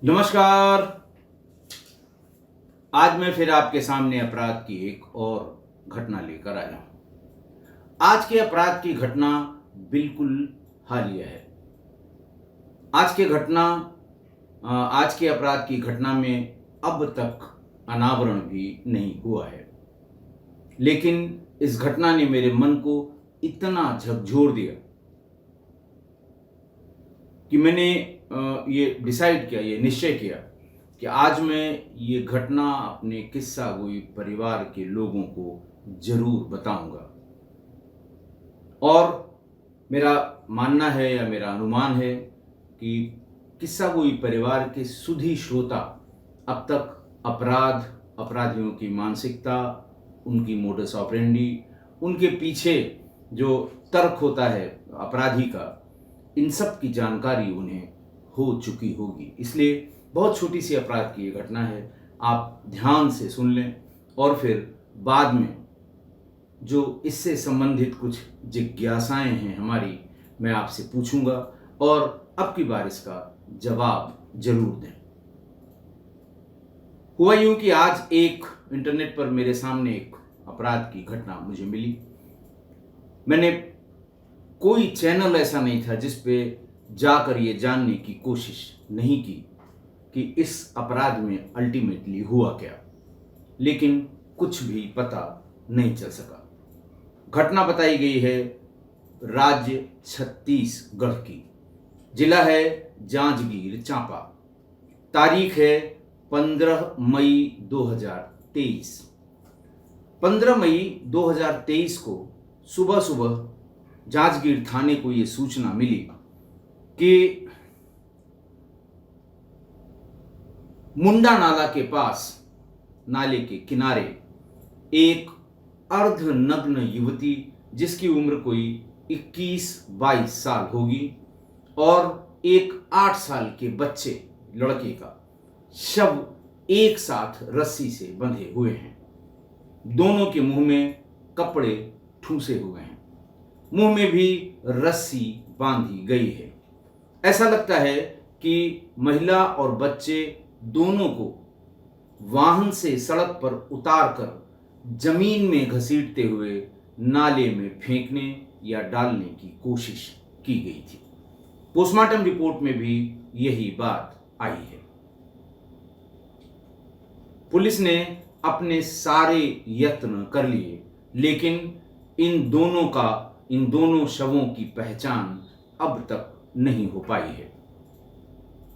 नमस्कार। आज मैं फिर आपके सामने अपराध की एक और घटना लेकर आया हूं। आज के अपराध की घटना बिल्कुल हालिया है। आज के घटना आज के अपराध की घटना में अब तक अनावरण भी नहीं हुआ है, लेकिन इस घटना ने मेरे मन को इतना झकझोर दिया कि मैंने ये डिसाइड किया, ये निश्चय किया कि आज मैं ये घटना अपने किस्सा गोई परिवार के लोगों को जरूर बताऊंगा। और मेरा मानना है या मेरा अनुमान है कि किस्सा गोई परिवार के सुधी श्रोता अब तक अपराधियों की मानसिकता, उनकी मोडस ऑपरेंडी, उनके पीछे जो तर्क होता है अपराधी का, इन सब की जानकारी उन्हें हो चुकी होगी। इसलिए बहुत छोटी सी अपराध की ये घटना है, आप ध्यान से सुन लें और फिर बाद में जो इससे संबंधित कुछ जिज्ञासाएं हैं हमारी, मैं आपसे पूछूंगा और अब की बार इसका जवाब जरूर दें। हुआ यूं कि आज एक इंटरनेट पर मेरे सामने एक अपराध की घटना मुझे मिली। मैंने कोई चैनल ऐसा नहीं था जिस पे जाकर ये जानने की कोशिश नहीं की कि इस अपराध में अल्टीमेटली हुआ क्या, लेकिन कुछ भी पता नहीं चल सका। घटना बताई गई है राज्य छत्तीसगढ़ की, जिला है जांजगीर चांपा, तारीख है 15 मई 2023। 15 मई 2023 को सुबह सुबह जांजगीर थाने को ये सूचना मिली कि मुंडा नाला के पास, नाले के किनारे, एक अर्धनग्न युवती जिसकी उम्र कोई 21-22 साल होगी और एक 8 साल के बच्चे लड़के का शव एक साथ रस्सी से बंधे हुए हैं। दोनों के मुंह में कपड़े ठूंसे हुए हैं, मुंह में भी रस्सी बांधी गई है। ऐसा लगता है कि महिला और बच्चे दोनों को वाहन से सड़क पर उतारकर जमीन में घसीटते हुए नाले में फेंकने या डालने की कोशिश की गई थी। पोस्टमार्टम रिपोर्ट में भी यही बात आई है। पुलिस ने अपने सारे यत्न कर लिए, लेकिन इन दोनों शवों की पहचान अब तक नहीं हो पाई है।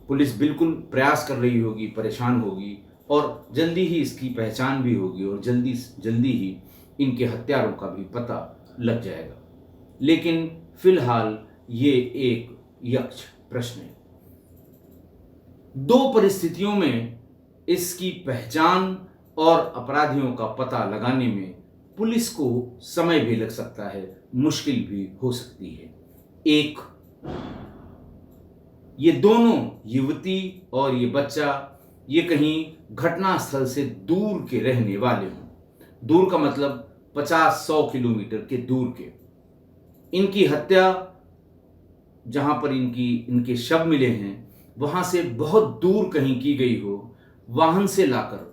पुलिस बिल्कुल प्रयास कर रही होगी, परेशान होगी और जल्दी ही इसकी पहचान भी होगी और जल्दी ही इनके हत्यारों का भी पता लग जाएगा। लेकिन फिलहाल ये एक यक्ष प्रश्न है। दो परिस्थितियों में इसकी पहचान और अपराधियों का पता लगाने में पुलिस को समय भी लग सकता है, मुश्किल भी हो सकती है। एक, ये दोनों युवती और ये बच्चा ये कहीं घटनास्थल से दूर के रहने वाले हों। दूर का मतलब 50-100 किलोमीटर के दूर के। इनकी हत्या जहां पर इनके शव मिले हैं वहां से बहुत दूर कहीं की गई हो, वाहन से लाकर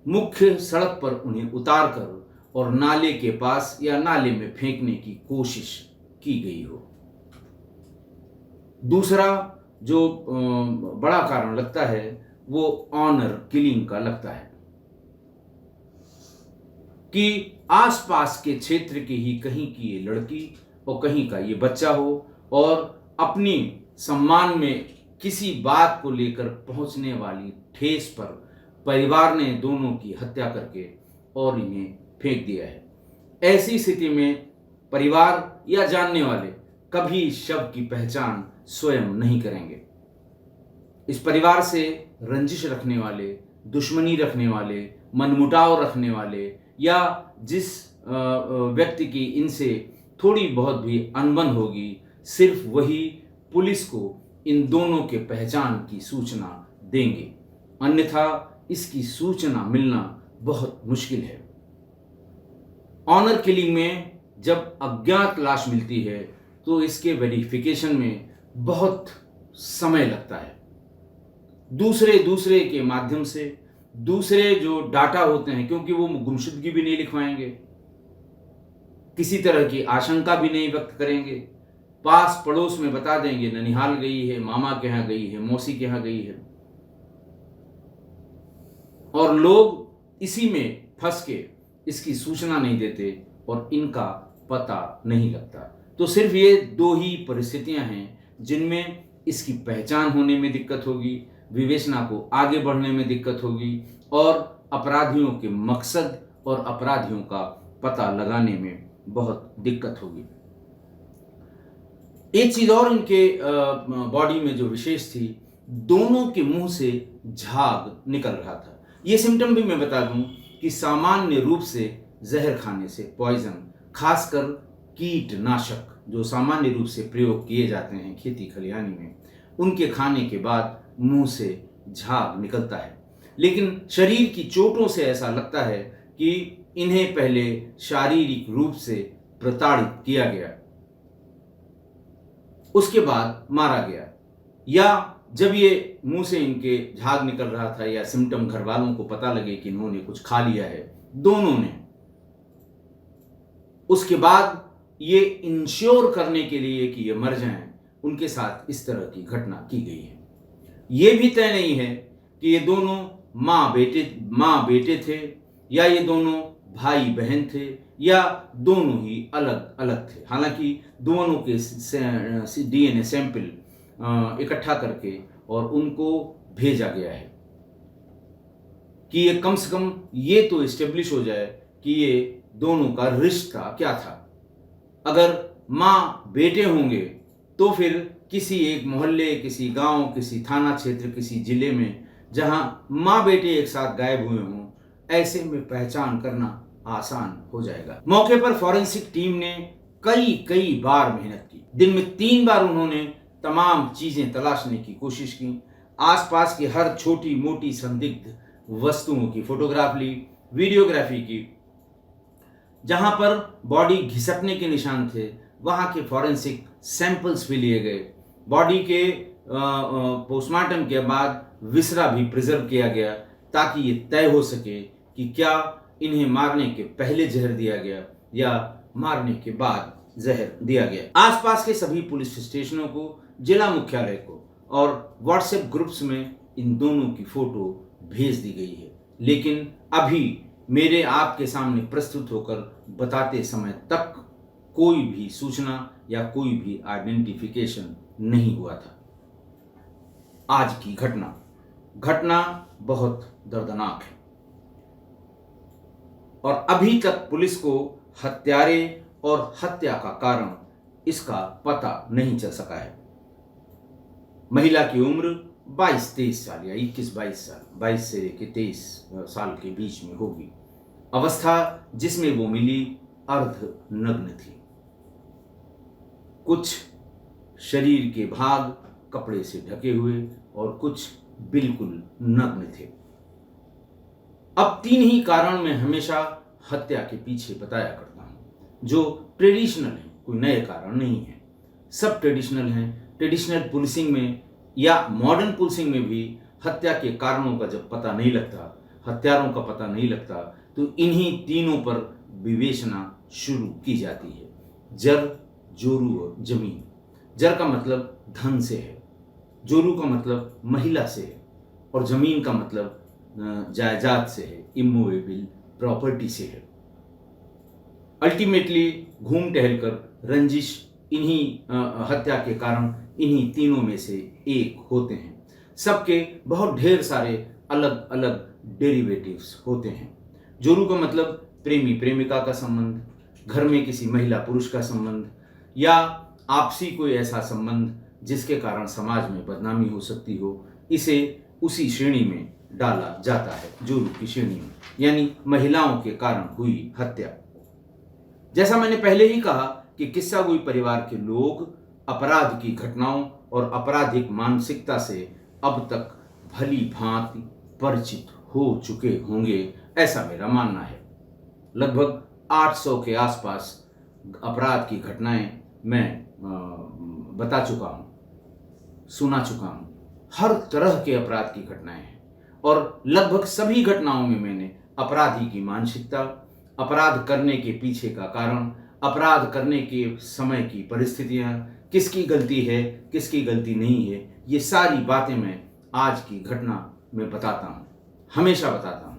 मुख्य सड़क पर उन्हें उतारकर और नाले के पास या नाले में फेंकने की कोशिश की गई हो। दूसरा जो बड़ा कारण लगता है वो ऑनर किलिंग का लगता है कि आसपास के क्षेत्र के ही कहीं की ये लड़की और कहीं का ये बच्चा हो और अपनी सम्मान में किसी बात को लेकर पहुंचने वाली ठेस पर परिवार ने दोनों की हत्या करके और इन्हें फेंक दिया है। ऐसी स्थिति में परिवार या जानने वाले कभी शव की पहचान स्वयं नहीं करेंगे। इस परिवार से रंजिश रखने वाले, दुश्मनी रखने वाले, मनमुटाव रखने वाले या जिस व्यक्ति की इनसे थोड़ी बहुत भी अनबन होगी, सिर्फ वही पुलिस को इन दोनों के पहचान की सूचना देंगे, अन्यथा इसकी सूचना मिलना बहुत मुश्किल है। ऑनर किलिंग में जब अज्ञात लाश मिलती है तो इसके वेरिफिकेशन में बहुत समय लगता है। दूसरे दूसरे के माध्यम से, दूसरे जो डाटा होते हैं, क्योंकि वो गुमशुदगी भी नहीं लिखवाएंगे, किसी तरह की आशंका भी नहीं व्यक्त करेंगे, पास पड़ोस में बता देंगे ननिहाल गई है, मामा के यहाँ गई है, मौसी के यहाँ गई है, और लोग इसी में फंस के इसकी सूचना नहीं देते और इनका पता नहीं लगता। तो सिर्फ ये दो ही परिस्थितियां हैं जिनमें इसकी पहचान होने में दिक्कत होगी, विवेचना को आगे बढ़ने में दिक्कत होगी और अपराधियों के मकसद और अपराधियों का पता लगाने में बहुत दिक्कत होगी। एक चीज और इनके बॉडी में जो विशेष थी, दोनों के मुंह से झाग निकल रहा था। ये सिम्टम भी मैं बता दूं कि सामान्य रूप से जहर खाने से, पॉइजन, खासकर कीटनाशक जो सामान्य रूप से प्रयोग किए जाते हैं खेती खलिहानी में, उनके खाने के बाद मुंह से झाग निकलता है। लेकिन शरीर की चोटों से ऐसा लगता है कि इन्हें पहले शारीरिक रूप से प्रताड़ित किया गया, उसके बाद मारा गया, या जब ये मुंह से इनके झाग निकल रहा था या सिम्टम घर वालों को पता लगे कि इन्होंने कुछ खा लिया है, दोनों ने, उसके बाद ये इंश्योर करने के लिए कि ये मर जाएं, उनके साथ इस तरह की घटना की गई है। ये भी तय नहीं है कि ये दोनों माँ बेटे थे, या ये दोनों भाई बहन थे, या दोनों ही अलग अलग थे। हालांकि दोनों के DNA सैंपल इकट्ठा करके और उनको भेजा गया है कि ये कम से कम ये तो इस्टेब्लिश हो जाए कि ये दोनों का रिश्ता क्या था। अगर माँ बेटे होंगे तो फिर किसी एक मोहल्ले, किसी गांव, किसी थाना क्षेत्र, किसी जिले में जहां माँ बेटे एक साथ गायब हुए हों, ऐसे में पहचान करना आसान हो जाएगा। मौके पर फॉरेंसिक टीम ने कई बार मेहनत की। दिन में 3 बार उन्होंने तमाम चीजें तलाशने की कोशिश की, आसपास की हर छोटी मोटी संदिग्ध वस्तुओं की फोटोग्राफ ली, वीडियोग्राफी की। जहां पर बॉडी घिसटने के निशान थे वहां के फॉरेंसिक सैंपल्स भी लिए गए। बॉडी के पोस्टमार्टम के बाद विसरा भी प्रिजर्व किया गया ताकि ये तय हो सके कि क्या इन्हें मारने के पहले जहर दिया गया या मारने के बाद जहर दिया गया। आसपास के सभी पुलिस स्टेशनों को, जिला मुख्यालय को और व्हाट्सएप ग्रुप्स में इन दोनों की फोटो भेज दी गई है, लेकिन अभी मेरे आपके सामने प्रस्तुत होकर बताते समय तक कोई भी सूचना या कोई भी आइडेंटिफिकेशन नहीं हुआ था। आज की घटना बहुत दर्दनाक है और अभी तक पुलिस को हत्यारे और हत्या का कारण इसका पता नहीं चल सका है। महिला की उम्र 22-23 साल या 21-22 साल, 22 से लेकर 23 साल के बीच में होगी। अवस्था जिसमें वो मिली अर्धनग्न थी। कुछ शरीर के भाग कपड़े से ढके हुए और कुछ बिल्कुल नग्न थे। अब 3 ही कारण मैं हमेशा हत्या के पीछे बताया करता हूं, जो ट्रेडिशनल है, कोई नए कारण नहीं है, सब ट्रेडिशनल हैं। ट्रेडिशनल पुलिसिंग में या मॉडर्न पुलिसिंग में भी हत्या के कारणों का जब पता नहीं लगता, हत्यारों का पता नहीं लगता, तो इन्हीं तीनों पर विवेचना शुरू की जाती है। जर, जोरू और जमीन। जर का मतलब धन से है, जोरू का मतलब महिला से है और जमीन का मतलब जायदाद से है, इमूवेबल प्रॉपर्टी से है। अल्टीमेटली घूम टहलकर रंजिश इन्हीं हत्या के कारण इन्हीं तीनों में से एक होते हैं। सबके बहुत ढेर सारे अलग अलग डेरिवेटिव्स होते हैं। जोरू का मतलब प्रेमी प्रेमिका का संबंध, घर में किसी महिला पुरुष का संबंध, या आपसी कोई ऐसा संबंध जिसके कारण समाज में बदनामी हो सकती हो, इसे उसी श्रेणी में डाला जाता है, जोरू की श्रेणी में, यानी महिलाओं के कारण हुई हत्या। जैसा मैंने पहले ही कहा कि किस्सा गोई परिवार के लोग अपराध की घटनाओं और आपराधिक मानसिकता से अब तक भली भांति परिचित हो चुके होंगे, ऐसा मेरा मानना है। लगभग 800 के आसपास अपराध की घटनाएं मैं बता चुका हूं, सुना चुका हूं, हर तरह के अपराध की घटनाएं हैं और लगभग सभी घटनाओं में मैंने अपराधी की मानसिकता, अपराध करने के पीछे का कारण, अपराध करने के समय की परिस्थितियां, किसकी गलती है, किसकी गलती नहीं है, ये सारी बातें मैं आज की घटना में बताता हूँ, हमेशा बताता हूँ।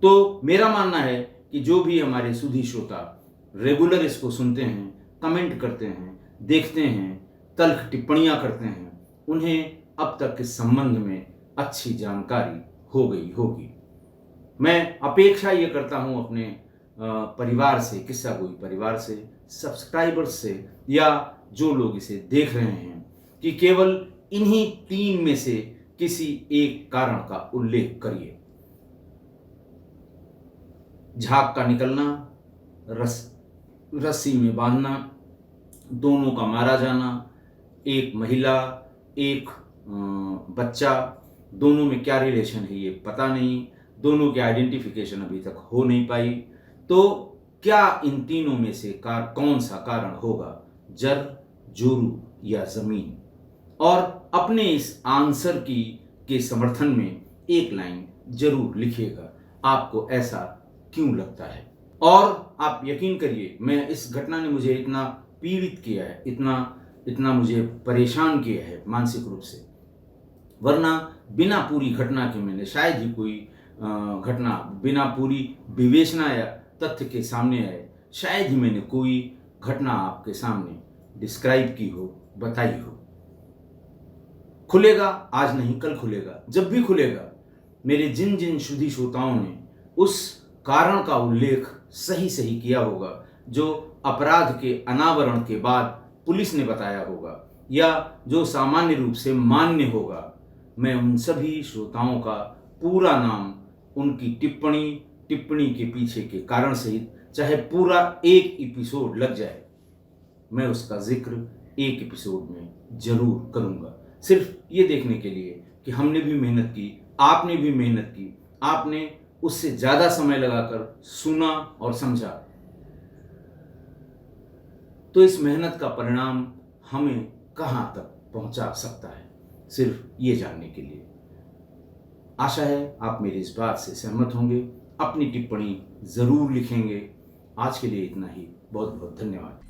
तो मेरा मानना है कि जो भी हमारे सुधी श्रोता रेगुलर इसको सुनते हैं, कमेंट करते हैं, देखते हैं, तल्ख टिप्पणियां करते हैं, उन्हें अब तक इस संबंध में अच्छी जानकारी हो गई होगी। मैं अपेक्षा ये करता हूँ अपने परिवार से, किस्सा गोई परिवार से, सब्सक्राइबर्स से, या जो लोग इसे देख रहे हैं, कि केवल इन्हीं 3 में से किसी एक कारण का उल्लेख करिए। झाग का निकलना, रस्सी में बांधना, दोनों का मारा जाना, एक महिला, एक बच्चा, दोनों में क्या रिलेशन है ये पता नहीं, दोनों की आइडेंटिफिकेशन अभी तक हो नहीं पाई। तो क्या इन तीनों में से कौन सा कारण होगा, जर, जोरू या जमीन? और अपने इस आंसर के समर्थन में एक लाइन जरूर लिखिएगा, आपको ऐसा क्यों लगता है। और आप यकीन करिए, मैं इस घटना ने मुझे इतना पीड़ित किया है, इतना मुझे परेशान किया है मानसिक रूप से, वरना बिना पूरी घटना के मैंने शायद ही कोई घटना, बिना पूरी विवेचना या तथ्य के सामने आए, शायद ही मैंने कोई घटना आपके सामने डिस्क्राइब की हो, बताई हो। खुलेगा, आज नहीं कल खुलेगा, जब भी खुलेगा, मेरे जिन जिन शुद्धि श्रोताओं ने उस कारण का उल्लेख सही सही किया होगा जो अपराध के अनावरण के बाद पुलिस ने बताया होगा, या जो सामान्य रूप से मान्य होगा, मैं उन सभी श्रोताओं का पूरा नाम, उनकी टिप्पणी के पीछे के कारण सहित, चाहे पूरा एक एपिसोड लग जाए, मैं उसका जिक्र एक एपिसोड में जरूर करूंगा, सिर्फ ये देखने के लिए कि हमने भी मेहनत की, आपने भी मेहनत की, आपने उससे ज्यादा समय लगाकर सुना और समझा, तो इस मेहनत का परिणाम हमें कहां तक पहुंचा सकता है, सिर्फ ये जानने के लिए। आशा है आप मेरी इस बात से सहमत होंगे, अपनी टिप्पणी जरूर लिखेंगे। आज के लिए इतना ही, बहुत बहुत धन्यवाद।